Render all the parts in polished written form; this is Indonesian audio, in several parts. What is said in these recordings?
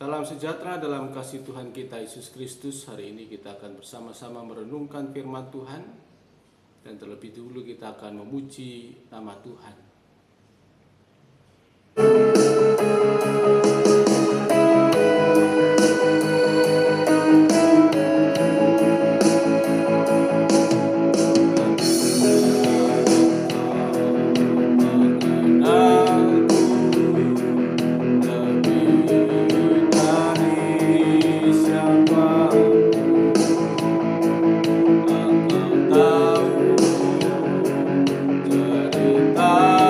Salam sejahtera dalam kasih Tuhan kita Yesus Kristus. Hari ini kita akan bersama-sama merenungkan firman Tuhan. Dan terlebih dahulu kita akan memuji nama Tuhan. Cerita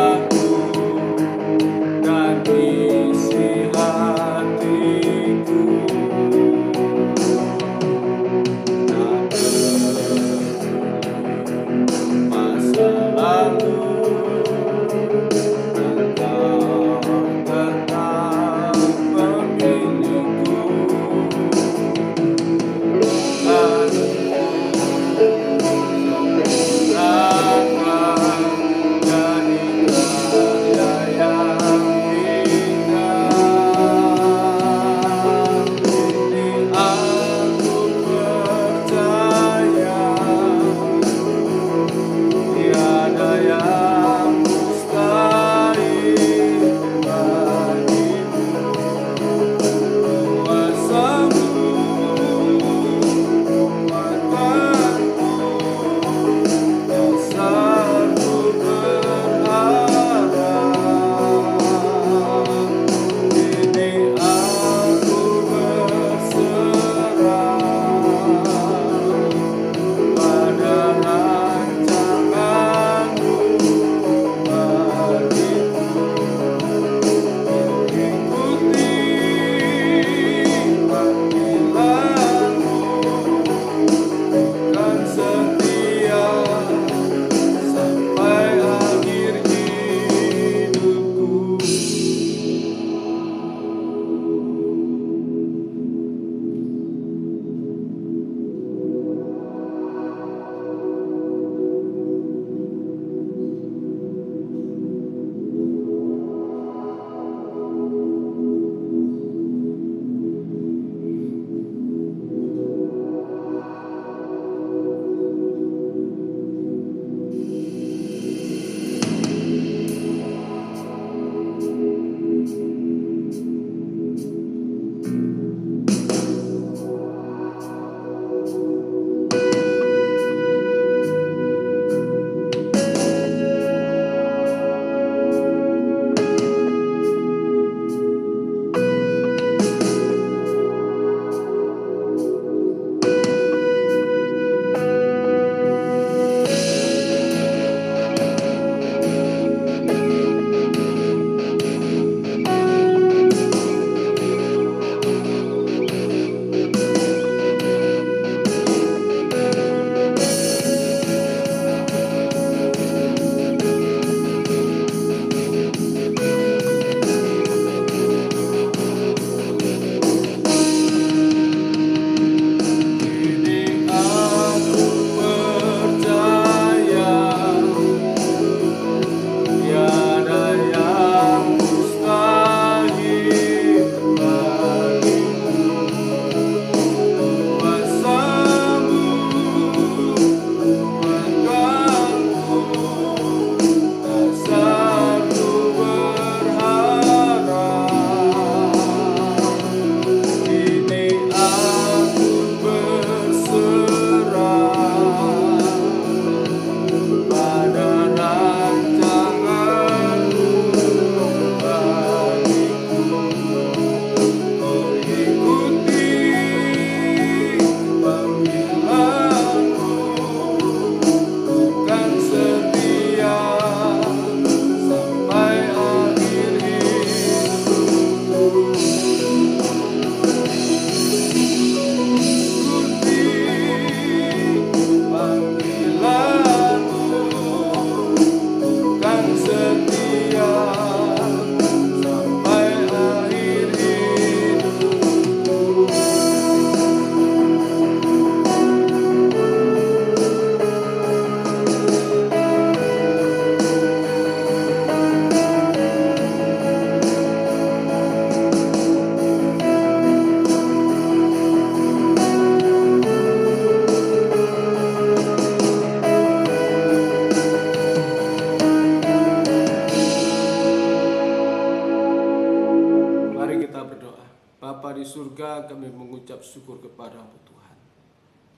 Bapa di surga, kami mengucap syukur kepada-Mu Tuhan.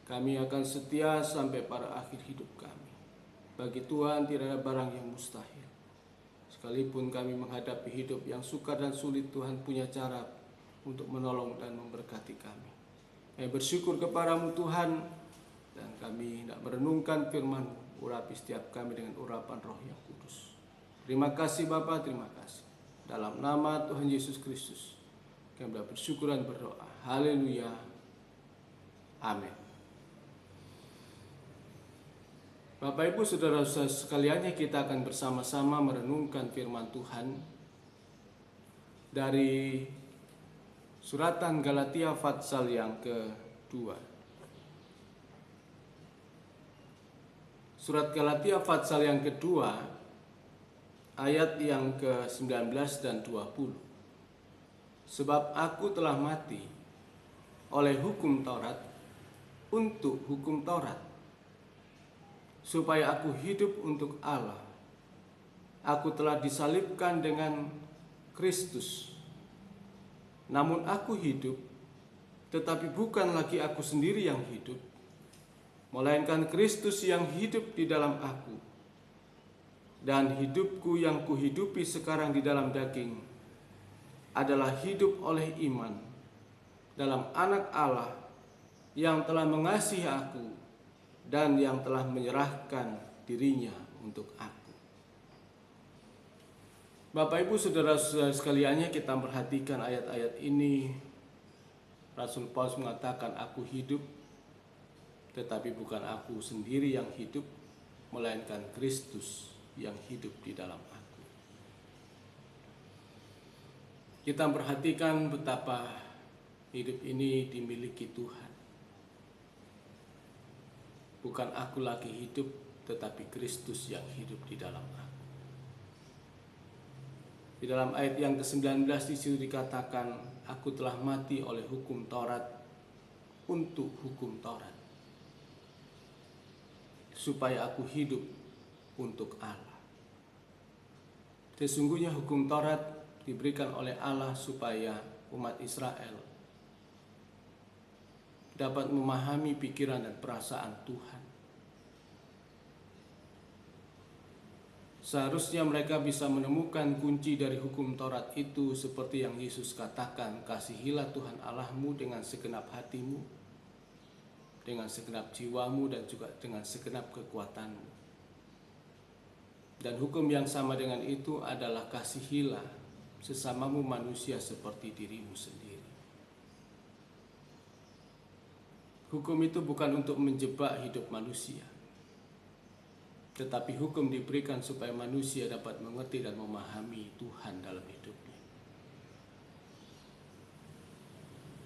Kami akan setia sampai pada akhir hidup kami. Bagi Tuhan tidak ada barang yang mustahil. Sekalipun kami menghadapi hidup yang sukar dan sulit, Tuhan punya cara untuk menolong dan memberkati kami. Kami bersyukur kepada-Mu Tuhan, dan kami hendak merenungkan firman-Mu. Urapi setiap kami dengan urapan Roh yang kudus. Terima kasih Bapa, terima kasih. Dalam nama Tuhan Yesus Kristus, kami bersyukur dan berdoa. Haleluya. Amin. Bapak Ibu Saudara-saudara sekalian, kita akan bersama-sama merenungkan firman Tuhan dari suratan Galatia pasal yang kedua. Surat Galatia pasal yang kedua, ayat yang ke-19 dan 20. Sebab aku telah mati oleh hukum Taurat untuk hukum Taurat, supaya aku hidup untuk Allah. Aku telah disalibkan dengan Kristus. Namun aku hidup, tetapi bukan lagi aku sendiri yang hidup, melainkan Kristus yang hidup di dalam aku. Dan hidupku yang kuhidupi sekarang di dalam daging adalah hidup oleh iman dalam Anak Allah yang telah mengasihi aku dan yang telah menyerahkan dirinya untuk aku. Bapak Ibu Saudara-saudara sekaliannya, kita perhatikan ayat-ayat ini. Rasul Paulus mengatakan, aku hidup, tetapi bukan aku sendiri yang hidup, melainkan Kristus yang hidup di dalam aku. Kita perhatikan betapa hidup ini dimiliki Tuhan. Bukan aku lagi hidup, tetapi Kristus yang hidup di dalam aku. Di dalam ayat yang ke-19 di situ dikatakan, aku telah mati oleh hukum Taurat untuk hukum Taurat, supaya aku hidup untuk Allah. Sesungguhnya hukum Taurat diberikan oleh Allah supaya umat Israel dapat memahami pikiran dan perasaan Tuhan. Seharusnya mereka bisa menemukan kunci dari hukum Taurat itu, seperti yang Yesus katakan, kasihilah Tuhan Allahmu dengan segenap hatimu, dengan segenap jiwamu, dan juga dengan segenap kekuatanmu. Dan hukum yang sama dengan itu adalah kasihilah sesamamu manusia seperti dirimu sendiri. Hukum itu bukan untuk menjebak hidup manusia, tetapi hukum diberikan supaya manusia dapat mengerti dan memahami Tuhan dalam hidupnya.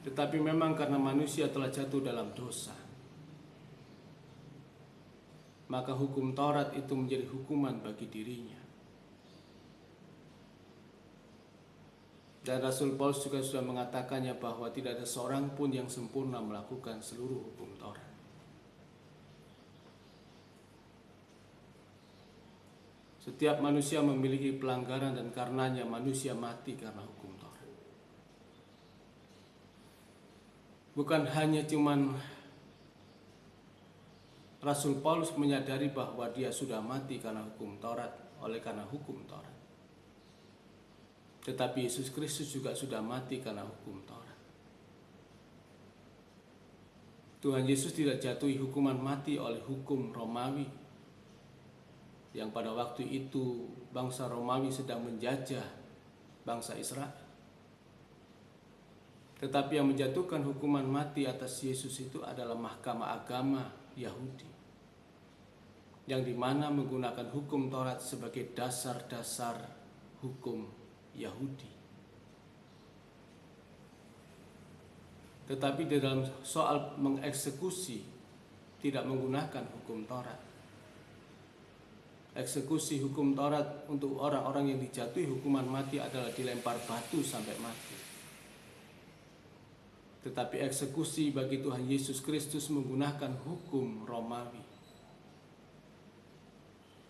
Tetapi memang karena manusia telah jatuh dalam dosa, maka hukum Taurat itu menjadi hukuman bagi dirinya. Dan Rasul Paulus juga sudah mengatakannya bahwa tidak ada seorang pun yang sempurna melakukan seluruh hukum Taurat. Setiap manusia memiliki pelanggaran, dan karenanya manusia mati karena hukum Taurat. Bukan hanya cuman Rasul Paulus menyadari bahwa dia sudah mati karena hukum Taurat, oleh karena hukum Taurat, tetapi Yesus Kristus juga sudah mati karena hukum Taurat. Tuhan Yesus tidak jatuhi hukuman mati oleh hukum Romawi, yang pada waktu itu bangsa Romawi sedang menjajah bangsa Israel. Tetapi yang menjatuhkan hukuman mati atas Yesus itu adalah mahkamah agama Yahudi, yang dimana menggunakan hukum Taurat sebagai dasar-dasar hukum Yahudi. Tetapi di dalam soal mengeksekusi tidak menggunakan hukum Taurat. Eksekusi hukum Taurat untuk orang-orang yang dijatuhi hukuman mati adalah dilempar batu sampai mati. Tetapi eksekusi bagi Tuhan Yesus Kristus menggunakan hukum Romawi,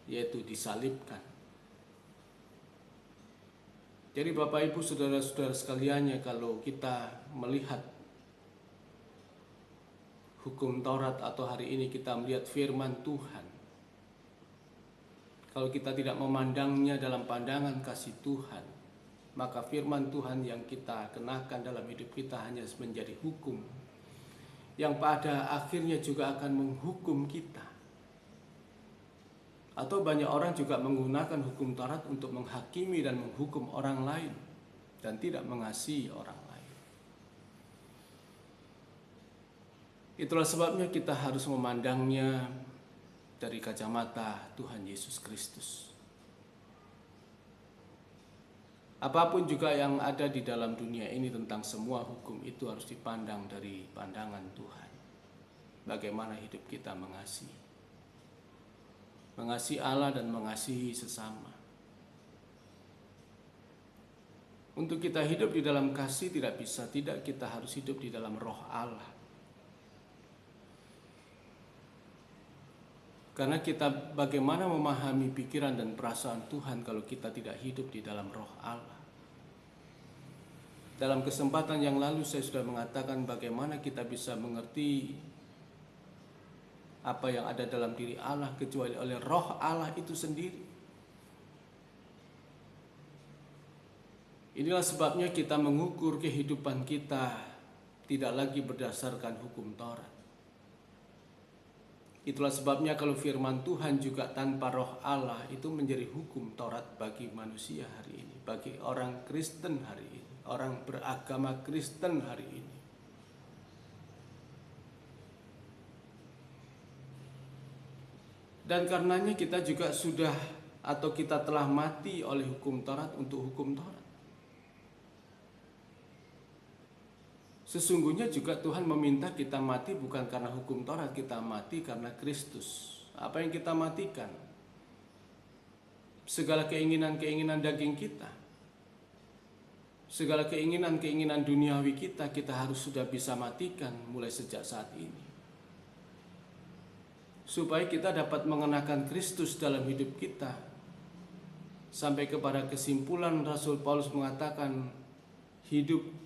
yaitu disalibkan. Jadi Bapak Ibu saudara-saudara sekaliannya, kalau kita melihat hukum Taurat atau hari ini kita melihat firman Tuhan, kalau kita tidak memandangnya dalam pandangan kasih Tuhan, maka firman Tuhan yang kita kenakan dalam hidup kita hanya menjadi hukum yang pada akhirnya juga akan menghukum kita. Atau banyak orang juga menggunakan hukum Taurat untuk menghakimi dan menghukum orang lain dan tidak mengasihi orang lain. Itulah sebabnya kita harus memandangnya dari kacamata Tuhan Yesus Kristus. Apapun juga yang ada di dalam dunia ini tentang semua hukum itu harus dipandang dari pandangan Tuhan. Bagaimana hidup kita mengasihi Allah dan mengasihi sesama. Untuk kita hidup di dalam kasih tidak kita harus hidup di dalam roh Allah. Karena kita bagaimana memahami pikiran dan perasaan Tuhan kalau kita tidak hidup di dalam roh Allah. Dalam kesempatan yang lalu saya sudah mengatakan bagaimana kita bisa mengerti apa yang ada dalam diri Allah kecuali oleh roh Allah itu sendiri. Inilah sebabnya kita mengukur kehidupan kita tidak lagi berdasarkan hukum Taurat. Itulah sebabnya kalau firman Tuhan juga tanpa roh Allah itu menjadi hukum Taurat bagi manusia hari ini, bagi orang Kristen hari ini, orang beragama Kristen hari ini. Dan karenanya kita juga sudah atau kita telah mati oleh hukum Taurat untuk hukum Taurat. Sesungguhnya juga Tuhan meminta kita mati bukan karena hukum Taurat, kita mati karena Kristus. Apa yang kita matikan? Segala keinginan-keinginan daging kita. Segala keinginan-keinginan duniawi kita harus sudah bisa matikan mulai sejak saat ini. Supaya kita dapat mengenakan Kristus dalam hidup kita. Sampai kepada kesimpulan Rasul Paulus mengatakan,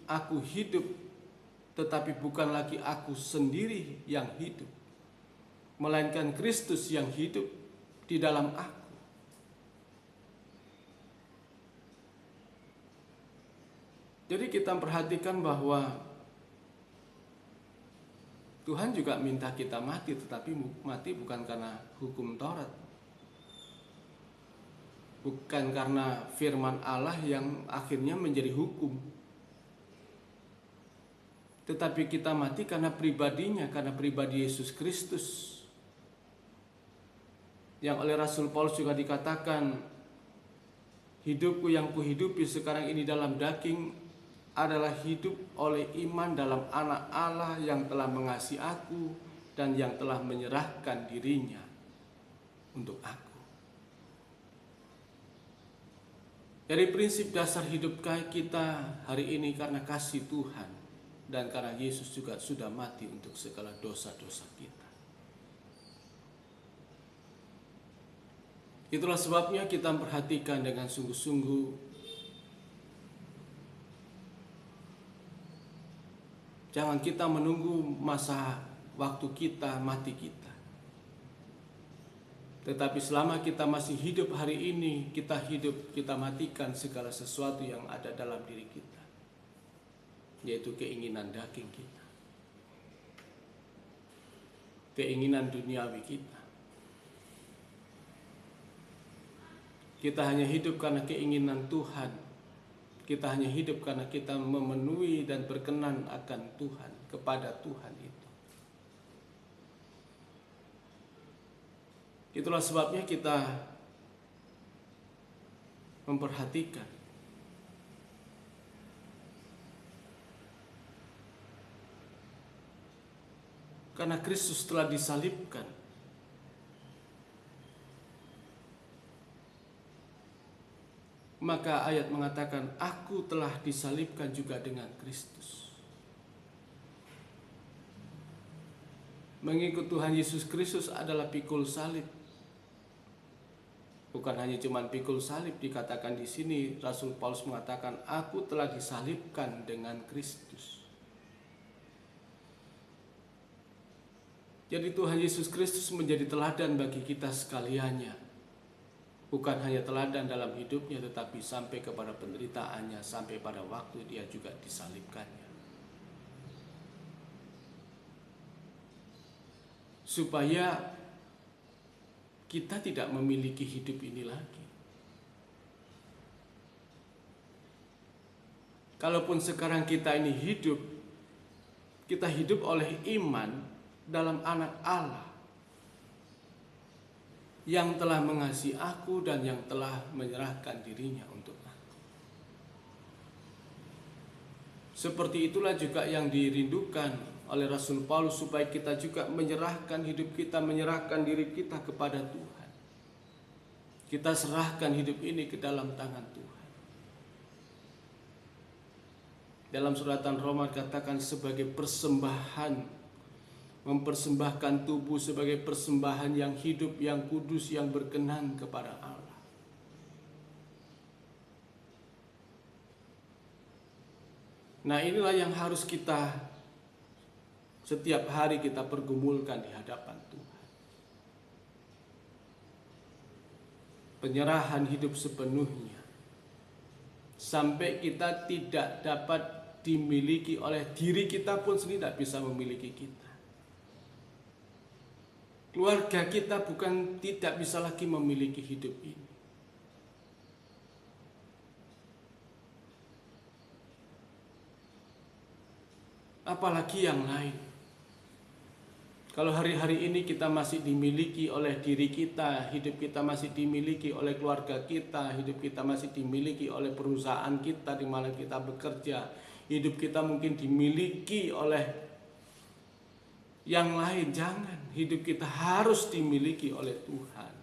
aku hidup, tetapi bukan lagi aku sendiri yang hidup, melainkan Kristus yang hidup di dalam aku. Jadi kita perhatikan bahwa Tuhan juga minta kita mati, tetapi mati bukan karena hukum Taurat. Bukan karena firman Allah yang akhirnya menjadi hukum. Tetapi kita mati karena pribadinya, karena pribadi Yesus Kristus. Yang oleh Rasul Paulus juga dikatakan, hidupku yang kuhidupi sekarang ini dalam daging adalah hidup oleh iman dalam Anak Allah yang telah mengasihi aku dan yang telah menyerahkan dirinya untuk aku. Dari prinsip dasar hidup kita hari ini karena kasih Tuhan dan karena Yesus juga sudah mati untuk segala dosa-dosa kita. Itulah sebabnya kita memperhatikan dengan sungguh-sungguh. Jangan kita menunggu masa waktu kita, mati kita. Tetapi selama kita masih hidup hari ini, kita matikan segala sesuatu yang ada dalam diri kita. Yaitu keinginan daging kita. Keinginan duniawi kita. Kita hanya hidup karena keinginan Tuhan. Kita hanya hidup karena kita memenuhi dan berkenan akan Tuhan, kepada Tuhan itu. Itulah sebabnya kita memperhatikan karena Kristus telah disalibkan. Maka ayat mengatakan, aku telah disalibkan juga dengan Kristus. Mengikut Tuhan Yesus Kristus adalah pikul salib. Bukan hanya cuman pikul salib, dikatakan di sini Rasul Paulus mengatakan, aku telah disalibkan dengan Kristus. Jadi Tuhan Yesus Kristus menjadi teladan bagi kita sekaliannya. Bukan hanya teladan dalam hidupnya, tetapi sampai kepada penderitaannya, sampai pada waktu dia juga disalibkannya. Supaya kita tidak memiliki hidup ini lagi. Kalaupun sekarang kita ini hidup, kita hidup oleh iman dalam anak Allah yang telah mengasihi aku dan yang telah menyerahkan dirinya untuk aku. Seperti itulah juga yang dirindukan oleh Rasul Paulus, supaya kita juga menyerahkan hidup kita, menyerahkan diri kita kepada Tuhan. Kita serahkan hidup ini ke dalam tangan Tuhan. Dalam suratan Roma katakan sebagai persembahan, mempersembahkan tubuh sebagai persembahan yang hidup, yang kudus, yang berkenan kepada Allah. Nah, inilah yang harus kita setiap hari kita pergumulkan di hadapan Tuhan. Penyerahan hidup sepenuhnya. Sampai kita tidak dapat dimiliki oleh diri kita pun sendiri, tidak bisa memiliki kita. Keluarga kita bukan tidak bisa lagi memiliki hidup ini. Apalagi yang lain. Kalau hari-hari ini kita masih dimiliki oleh diri kita, hidup kita masih dimiliki oleh keluarga kita, hidup kita masih dimiliki oleh perusahaan kita di mana kita bekerja, hidup kita mungkin dimiliki oleh yang lain. Jangan, hidup kita harus dimiliki oleh Tuhan.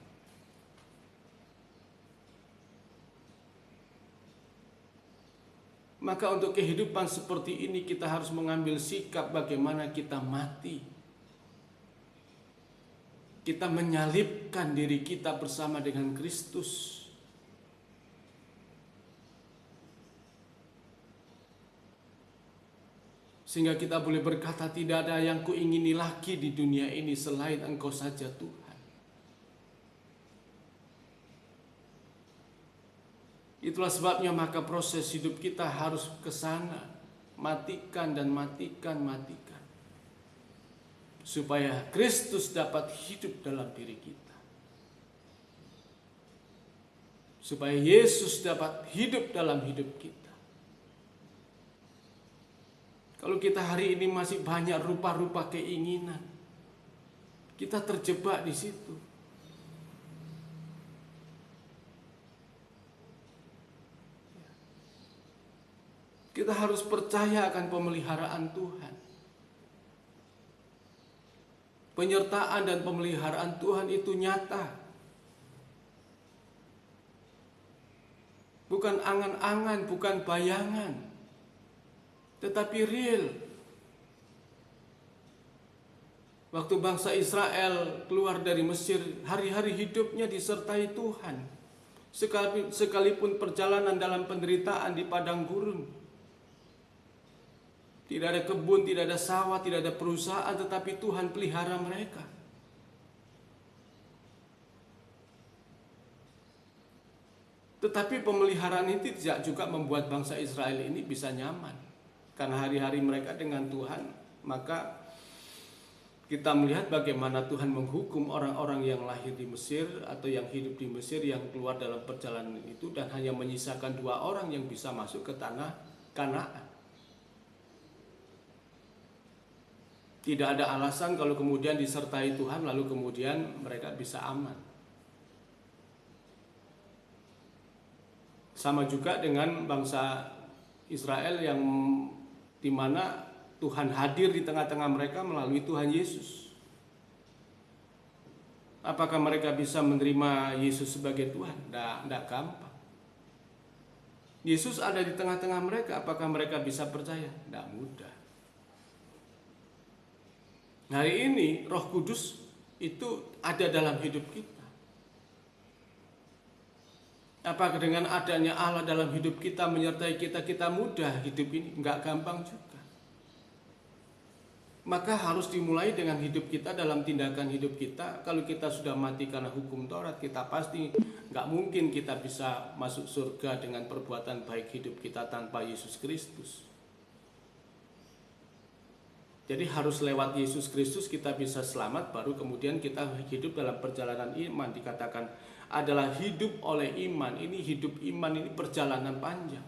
Maka untuk kehidupan seperti ini kita harus mengambil sikap bagaimana kita mati. Kita menyalibkan diri kita bersama dengan Kristus. Sehingga kita boleh berkata, tidak ada yang kuingini lagi di dunia ini selain Engkau saja Tuhan. Itulah sebabnya maka proses hidup kita harus ke sana. Matikan dan matikan. Supaya Kristus dapat hidup dalam diri kita. Supaya Yesus dapat hidup dalam hidup kita. Kalau kita hari ini masih banyak rupa-rupa keinginan, kita terjebak di situ. Kita harus percaya akan pemeliharaan Tuhan. Penyertaan dan pemeliharaan Tuhan itu nyata. Bukan angan-angan, bukan bayangan, tetapi real. Waktu bangsa Israel keluar dari Mesir, hari-hari hidupnya disertai Tuhan. Sekalipun perjalanan dalam penderitaan di padang gurun. Tidak ada kebun, tidak ada sawah, tidak ada perusahaan, tetapi Tuhan pelihara mereka. Tetapi pemeliharaan itu tidak juga membuat bangsa Israel ini bisa nyaman. Karena hari-hari mereka dengan Tuhan, maka kita melihat bagaimana Tuhan menghukum orang-orang yang lahir di Mesir atau yang hidup di Mesir yang keluar dalam perjalanan itu, dan hanya menyisakan 2 orang yang bisa masuk ke tanah Kanaan. Tidak ada alasan kalau kemudian disertai Tuhan lalu kemudian mereka bisa aman. Sama juga dengan bangsa Israel yang dimana Tuhan hadir di tengah-tengah mereka melalui Tuhan Yesus. Apakah mereka bisa menerima Yesus sebagai Tuhan? Tidak gampang. Yesus ada di tengah-tengah mereka, apakah mereka bisa percaya? Tidak mudah. Hari ini Roh Kudus itu ada dalam hidup kita. Apakah dengan adanya Allah dalam hidup kita menyertai kita, kita mudah hidup ini? Enggak gampang juga. Maka harus dimulai dengan hidup kita, dalam tindakan hidup kita. Kalau kita sudah mati karena hukum Taurat, kita pasti enggak mungkin kita bisa masuk surga dengan perbuatan baik hidup kita tanpa Yesus Kristus. Jadi harus lewat Yesus Kristus kita bisa selamat, baru kemudian kita hidup dalam perjalanan iman. Dikatakan adalah hidup oleh iman. Ini hidup iman, ini perjalanan panjang.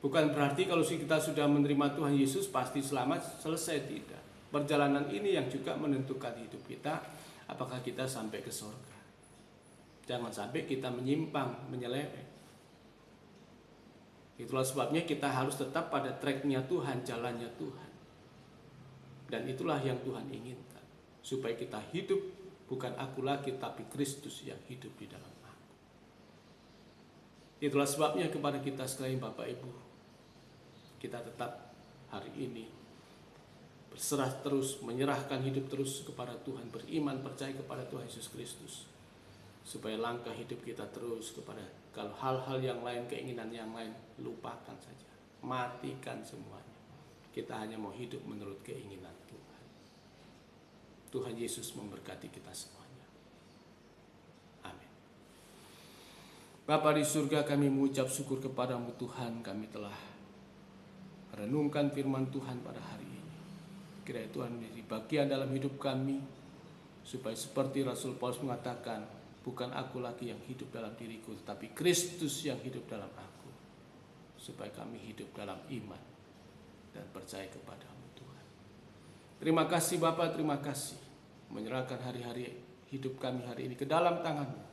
Bukan berarti kalau kita sudah menerima Tuhan Yesus pasti selamat, selesai, tidak. Perjalanan ini yang juga menentukan hidup kita, apakah kita sampai ke surga. Jangan sampai kita menyimpang, menyeleweng. Itulah sebabnya kita harus tetap pada tracknya Tuhan, jalannya Tuhan. Dan itulah yang Tuhan inginkan, supaya kita hidup bukan aku lagi, tapi Kristus yang hidup di dalam aku. Itulah sebabnya kepada kita sekalian Bapak Ibu, kita tetap hari ini berserah terus, menyerahkan hidup terus kepada Tuhan, beriman, percaya kepada Tuhan Yesus Kristus, supaya langkah hidup kita terus kepada, kalau hal-hal yang lain, keinginan yang lain, lupakan saja, matikan semuanya. Kita hanya mau hidup menurut keinginan Tuhan. Tuhan Yesus memberkati kita semuanya. Amin. Bapa di surga, kami mengucap syukur kepadamu Tuhan, kami telah merenungkan firman Tuhan pada hari ini. Kiranya Tuhan menjadi bagian dalam hidup kami, supaya seperti Rasul Paulus mengatakan, bukan aku lagi yang hidup dalam diriku, tetapi Kristus yang hidup dalam aku. Supaya kami hidup dalam iman dan percaya kepadamu Tuhan. Terima kasih Bapa, terima kasih. Menyerahkan hari-hari hidup kami hari ini ke dalam tangan-Mu.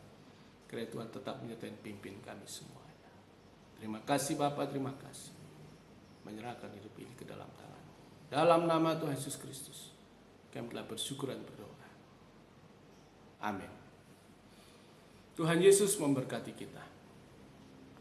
Kiranya Tuhan tetap menyertai pimpin kami semuanya. Terima kasih Bapa, terima kasih. Menyerahkan hidup ini ke dalam tangan-Mu. Dalam nama Tuhan Yesus Kristus, kami telah bersyukur dan berdoa. Amin. Tuhan Yesus memberkati kita.